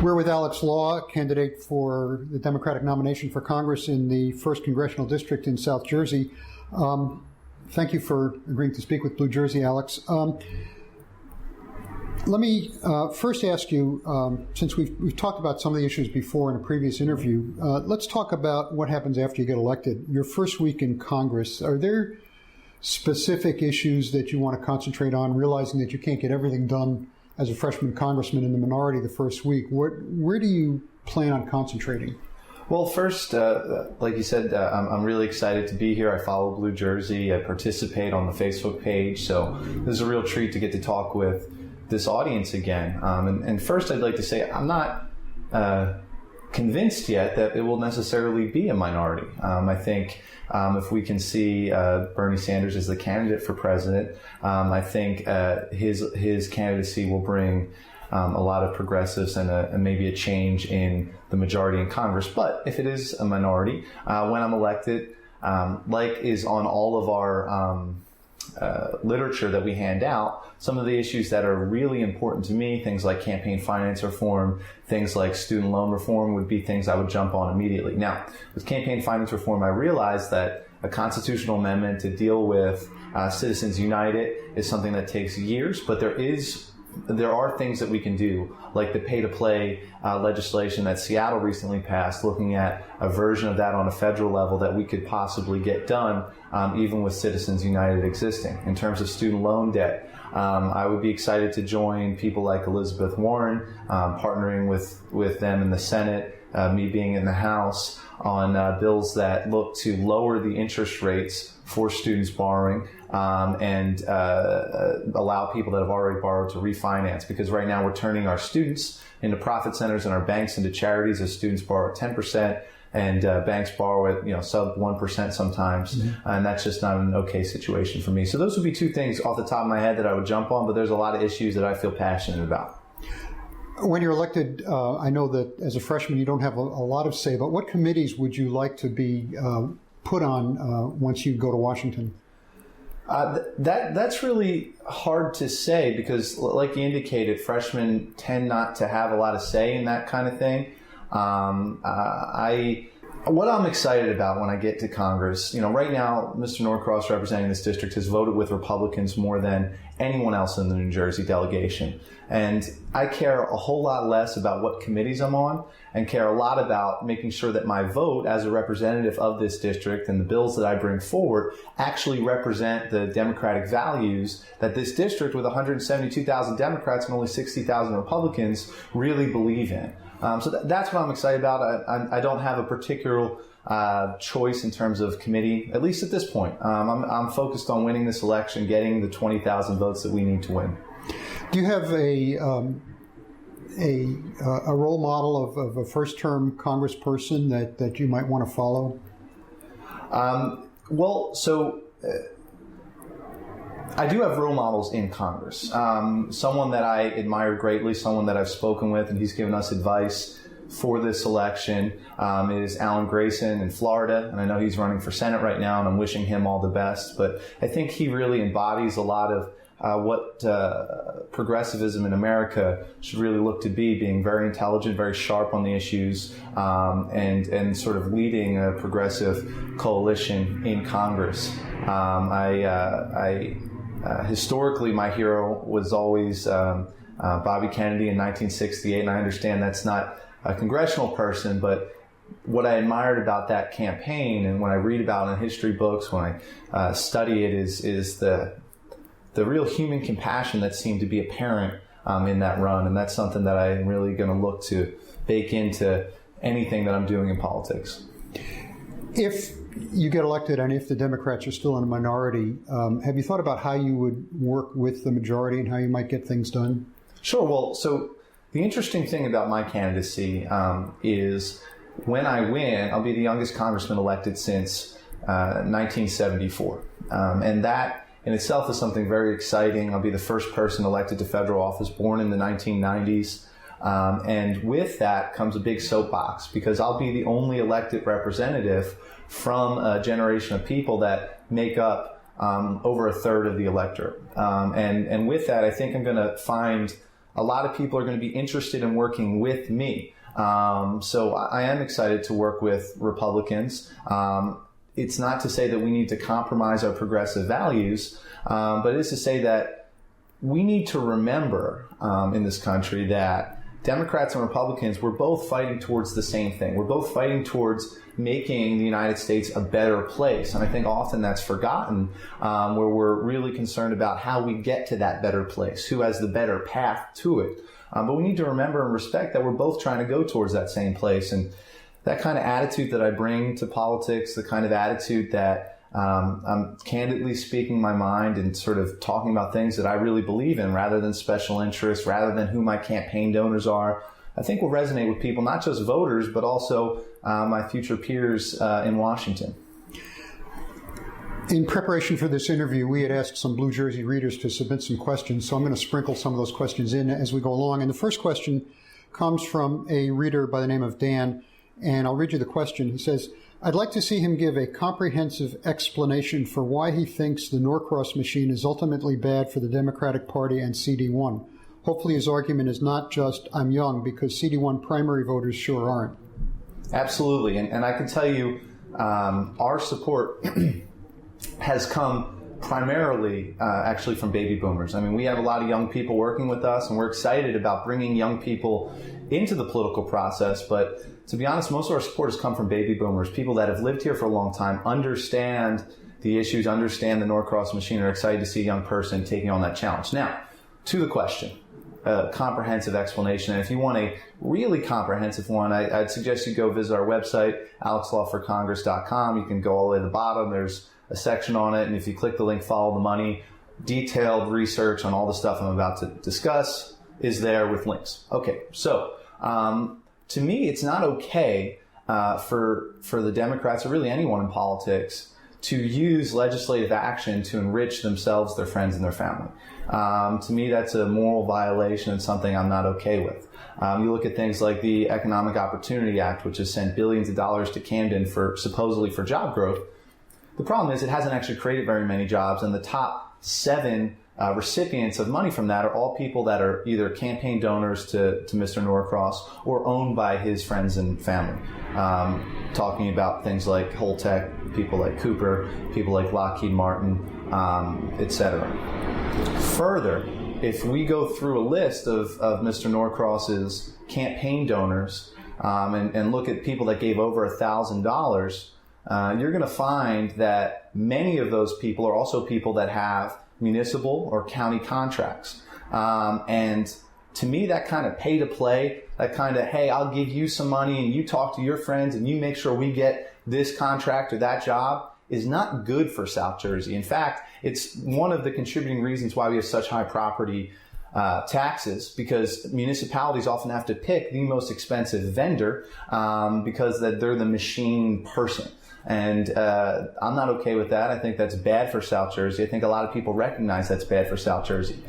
We're with Alex Law, candidate for the Democratic nomination for Congress in the 1st Congressional District in South Jersey. Thank you for agreeing to speak with Blue Jersey, Alex. Let me first ask you, since we've talked about some of the issues before in a previous interview, let's talk about what happens after you get elected. Your first week in Congress, are there specific issues that you want to concentrate on, realizing that you can't get everything done as a freshman congressman in the minority the first week? Where do you plan on concentrating? Well, first, like you said, I'm really excited to be here. I follow Blue Jersey. I participate on the Facebook page. So this is a real treat to get to talk with this audience again. And first, I'd like to say I'm not convinced yet that it will necessarily be a minority. I think if we can see Bernie Sanders as the candidate for president, I think his candidacy will bring a lot of progressives and maybe a change in the majority in Congress. But if it is a minority, when I'm elected, like is on all of our literature that we hand out, some of the issues that are really important to me, things like campaign finance reform, things like student loan reform, would be things I would jump on immediately. Now, with campaign finance reform, I realized that a constitutional amendment to deal with Citizens United is something that takes years, but there are things that we can do, like the pay-to-play legislation that Seattle recently passed, looking at a version of that on a federal level that we could possibly get done, even with Citizens United existing. In terms of student loan debt, I would be excited to join people like Elizabeth Warren, partnering with them in the Senate, me being in the House, on bills that look to lower the interest rates for students borrowing and allow people that have already borrowed to refinance. Because right now we're turning our students into profit centers and our banks into charities as students borrow at 10% and banks borrow at sub 1% sometimes. Mm-hmm. And that's just not an okay situation for me. So those would be two things off the top of my head that I would jump on, but there's a lot of issues that I feel passionate about. When you're elected, I know that as a freshman you don't have a lot of say, but what committees would you like to be put on once you go to Washington? That's really hard to say because, like you indicated, freshmen tend not to have a lot of say in that kind of thing. What I'm excited about when I get to Congress, right now, Mr. Norcross, representing this district, has voted with Republicans more than anyone else in the New Jersey delegation. And I care a whole lot less about what committees I'm on and care a lot about making sure that my vote as a representative of this district and the bills that I bring forward actually represent the democratic values that this district with 172,000 Democrats and only 60,000 Republicans really believe in. So that's what I'm excited about. I don't have a particular choice in terms of committee, at least at this point. I'm focused on winning this election, getting the 20,000 votes that we need to win. Do you have a role model of a first-term congressperson that you might want to follow? I do have role models in Congress. Someone that I admire greatly, someone that I've spoken with, and he's given us advice for this election, is Alan Grayson in Florida. And I know he's running for Senate right now, and I'm wishing him all the best. But I think he really embodies a lot of what progressivism in America should really look to be, being very intelligent, very sharp on the issues, and sort of leading a progressive coalition in Congress. Historically, my hero was always Bobby Kennedy in 1968, and I understand that's not a congressional person, but what I admired about that campaign, and when I read about it in history books, when I study it, is the real human compassion that seemed to be apparent in that run, and that's something that I'm really going to look to bake into anything that I'm doing in politics. If you get elected and if the Democrats are still in a minority, have you thought about how you would work with the majority and how you might get things done? Sure. Well, so the interesting thing about my candidacy is when I win, I'll be the youngest congressman elected since 1974. And that in itself is something very exciting. I'll be the first person elected to federal office born in the 1990s. And with that comes a big soapbox, because I'll be the only elected representative from a generation of people that make up over a third of the electorate. And with that, I think I'm going to find a lot of people are going to be interested in working with me. So I am excited to work with Republicans. It's not to say that we need to compromise our progressive values, but it is to say that we need to remember in this country that Democrats and Republicans, we're both fighting towards the same thing. We're both fighting towards making the United States a better place. And I think often that's forgotten, where we're really concerned about how we get to that better place, who has the better path to it. But we need to remember and respect that we're both trying to go towards that same place. And that kind of attitude that I bring to politics, the kind of attitude that I'm candidly speaking my mind and sort of talking about things that I really believe in rather than special interests, rather than who my campaign donors are, I think will resonate with people, not just voters, but also my future peers in Washington. In preparation for this interview, we had asked some Blue Jersey readers to submit some questions, so I'm going to sprinkle some of those questions in as we go along. And the first question comes from a reader by the name of Dan, and I'll read you the question. He says, I'd like to see him give a comprehensive explanation for why he thinks the Norcross machine is ultimately bad for the Democratic Party and CD1. Hopefully his argument is not just, I'm young, because CD1 primary voters sure aren't. Absolutely. And I can tell you our support has come primarily actually from baby boomers. I mean, we have a lot of young people working with us, and we're excited about bringing young people into the political process. But to be honest, most of our support has come from baby boomers, people that have lived here for a long time, understand the issues, understand the Norcross machine, and are excited to see a young person taking on that challenge. Now, to the question, a comprehensive explanation. And if you want a really comprehensive one, I'd suggest you go visit our website, alexlawforcongress.com. You can go all the way to the bottom. There's a section on it, and if you click the link, follow the money, detailed research on all the stuff I'm about to discuss is there with links. Okay, so to me, it's not okay for the Democrats, or really anyone in politics, to use legislative action to enrich themselves, their friends, and their family. To me, that's a moral violation and something I'm not okay with. You look at things like the Economic Opportunity Act, which has sent billions of dollars to Camden supposedly for job growth. The problem is it hasn't actually created very many jobs, and the top 7 recipients of money from that are all people that are either campaign donors to Mr. Norcross or owned by his friends and family. Talking about things like Holtec, people like Cooper, people like Lockheed Martin, etc. Further, if we go through a list of Mr. Norcross's campaign donors and look at people that gave over $1,000, you're going to find that many of those people are also people that have municipal or county contracts. And to me, that kind of pay to play, that kind of, hey, I'll give you some money and you talk to your friends and you make sure we get this contract or that job, is not good for South Jersey. In fact, it's one of the contributing reasons why we have such high property taxes, because municipalities often have to pick the most expensive vendor because they're the machine person. And I'm not okay with that. I think that's bad for South Jersey. I think a lot of people recognize that's bad for South Jersey.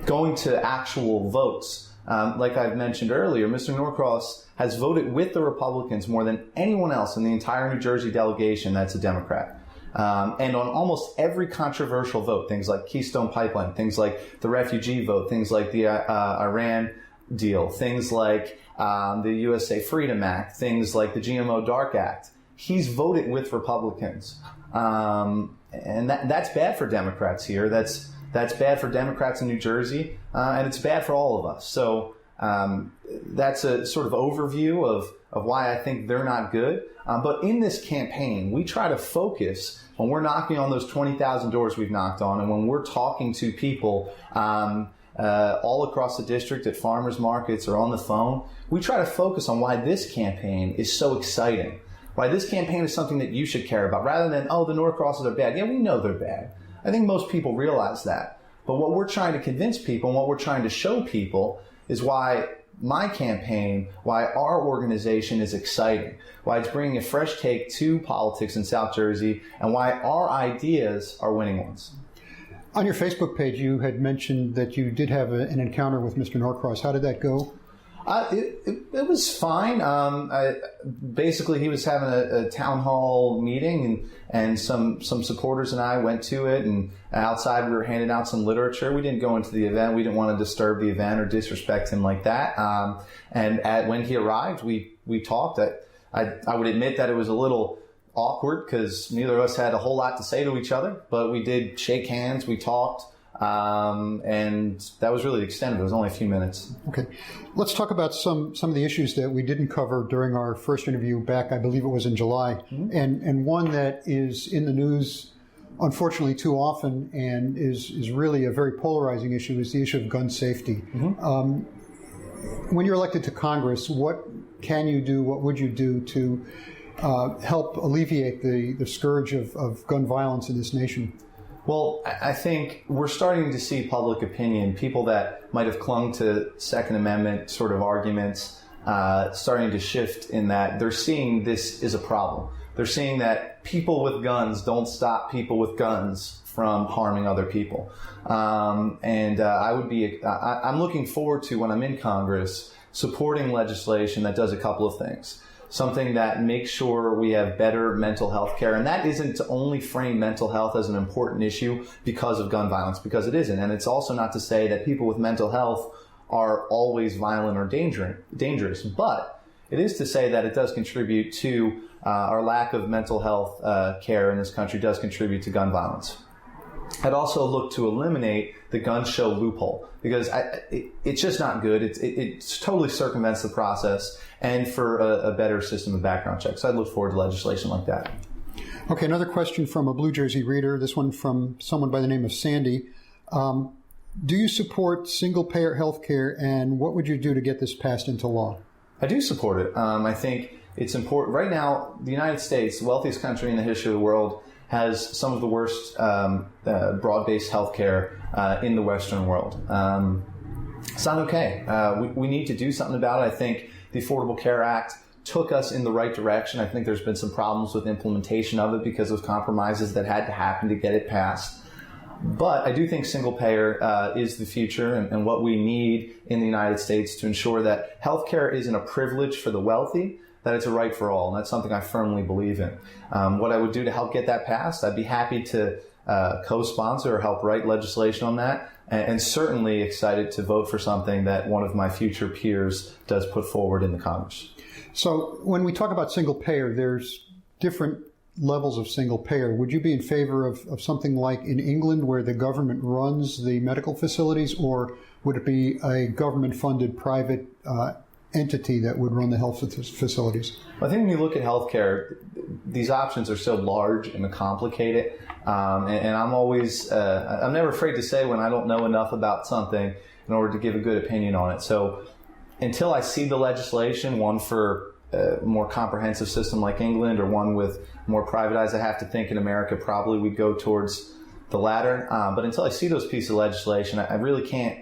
Going to actual votes, like I've mentioned earlier, Mr. Norcross has voted with the Republicans more than anyone else in the entire New Jersey delegation that's a Democrat. And on almost every controversial vote, things like Keystone Pipeline, things like the refugee vote, things like the Iran deal, things like the USA Freedom Act, things like the GMO Dark Act, he's voted with Republicans. And that's bad for Democrats here. That's bad for Democrats in New Jersey, and it's bad for all of us. So that's a sort of overview of why I think they're not good. But in this campaign, we try to focus when we're knocking on those 20,000 doors we've knocked on, and when we're talking to people all across the district at farmers markets or on the phone, we try to focus on why this campaign is so exciting, why this campaign is something that you should care about, rather than, oh, the Norcrosses are bad. Yeah, we know they're bad. I think most people realize that. But what we're trying to convince people and what we're trying to show people is why my campaign, why our organization is exciting, why it's bringing a fresh take to politics in South Jersey, and why our ideas are winning ones. On your Facebook page, you had mentioned that you did have an encounter with Mr. Norcross. How did that go? It was fine. Basically, he was having a town hall meeting, and some supporters and I went to it. And outside, we were handing out some literature. We didn't go into the event. We didn't want to disturb the event or disrespect him like that. When he arrived, we talked. I would admit that it was a little awkward because neither of us had a whole lot to say to each other, but we did shake hands. We talked. And that was really the extent of it. It was only a few minutes. Okay. Let's talk about some of the issues that we didn't cover during our first interview back, I believe it was in July. Mm-hmm. And one that is in the news, unfortunately, too often and is really a very polarizing issue is the issue of gun safety. Mm-hmm. When you're elected to Congress, what can you do, what would you do to help alleviate the scourge of gun violence in this nation? Well, I think we're starting to see public opinion, people that might have clung to Second Amendment sort of arguments, starting to shift in that they're seeing this is a problem. They're seeing that people with guns don't stop people with guns from harming other people. I'm looking forward to, when I'm in Congress, supporting legislation that does a couple of things. Something that makes sure we have better mental health care. And that isn't to only frame mental health as an important issue because of gun violence, because it isn't. And it's also not to say that people with mental health are always violent or dangerous. But it is to say that it does contribute to our lack of mental health care in this country does contribute to gun violence. I'd also look to eliminate the gun show loophole because it's just not good. It totally circumvents the process and for a better system of background checks. So I'd look forward to legislation like that. Okay, another question from a Blue Jersey reader, this one from someone by the name of Sandy. Do you support single-payer health care, and what would you do to get this passed into law? I do support it. I think it's important. Right now, the United States, the wealthiest country in the history of the world, has some of the worst broad-based health care in the Western world. It's not okay. We need to do something about it. I think the Affordable Care Act took us in the right direction. I think there's been some problems with implementation of it because of compromises that had to happen to get it passed. But I do think single payer is the future and what we need in the United States to ensure that healthcare isn't a privilege for the wealthy, that it's a right for all. And that's something I firmly believe in. What I would do to help get that passed, I'd be happy to co-sponsor or help write legislation on that. And certainly excited to vote for something that one of my future peers does put forward in the Congress. So when we talk about single payer, there's different levels of single payer. Would you be in favor of something like in England where the government runs the medical facilities, or would it be a government-funded private entity that would run the health facilities? I think when you look at healthcare, these options are so large and complicated. And I'm always, I'm never afraid to say when I don't know enough about something in order to give a good opinion on it. So until I see the legislation, one for a more comprehensive system like England or one with more privatized, I have to think in America probably we'd go towards the latter. But until I see those pieces of legislation, I really can't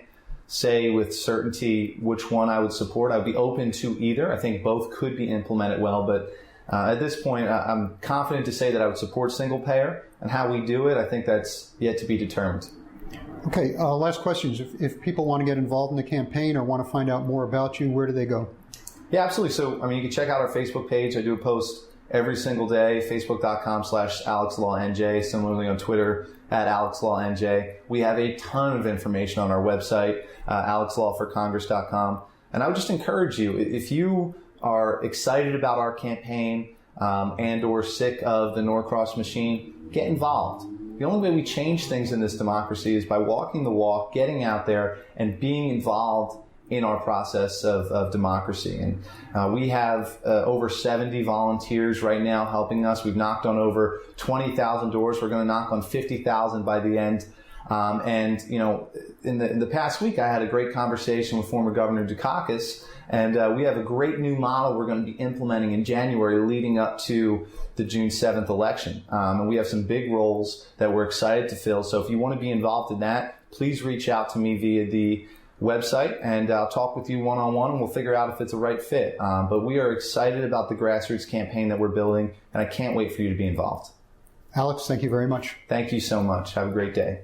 say with certainty which one I would support. I would be open to either. I think both could be implemented well, but at this point, I'm confident to say that I would support single payer, and how we do it, I think that's yet to be determined. Okay, last questions. If people want to get involved in the campaign or want to find out more about you, where do they go? Yeah, absolutely. So, you can check out our Facebook page. I do a post every single day, facebook.com/AlexLawNJ, similarly on Twitter @AlexLawNJ. We have a ton of information on our website, AlexLawForCongress.com. And I would just encourage you, if you are excited about our campaign and or sick of the Norcross machine, get involved. The only way we change things in this democracy is by walking the walk, getting out there, and being involved in our process of democracy. And we have over 70 volunteers right now helping us. We've knocked on over 20,000 doors. We're going to knock on 50,000 by the end. In the past week, I had a great conversation with former Governor Dukakis, and we have a great new model we're going to be implementing in January leading up to the June 7th election. And we have some big roles that we're excited to fill. So if you want to be involved in that, please reach out to me via the website, and I'll talk with you one-on-one, and we'll figure out if it's a right fit. But we are excited about the grassroots campaign that we're building, and I can't wait for you to be involved. Alex, thank you very much. Thank you so much. Have a great day.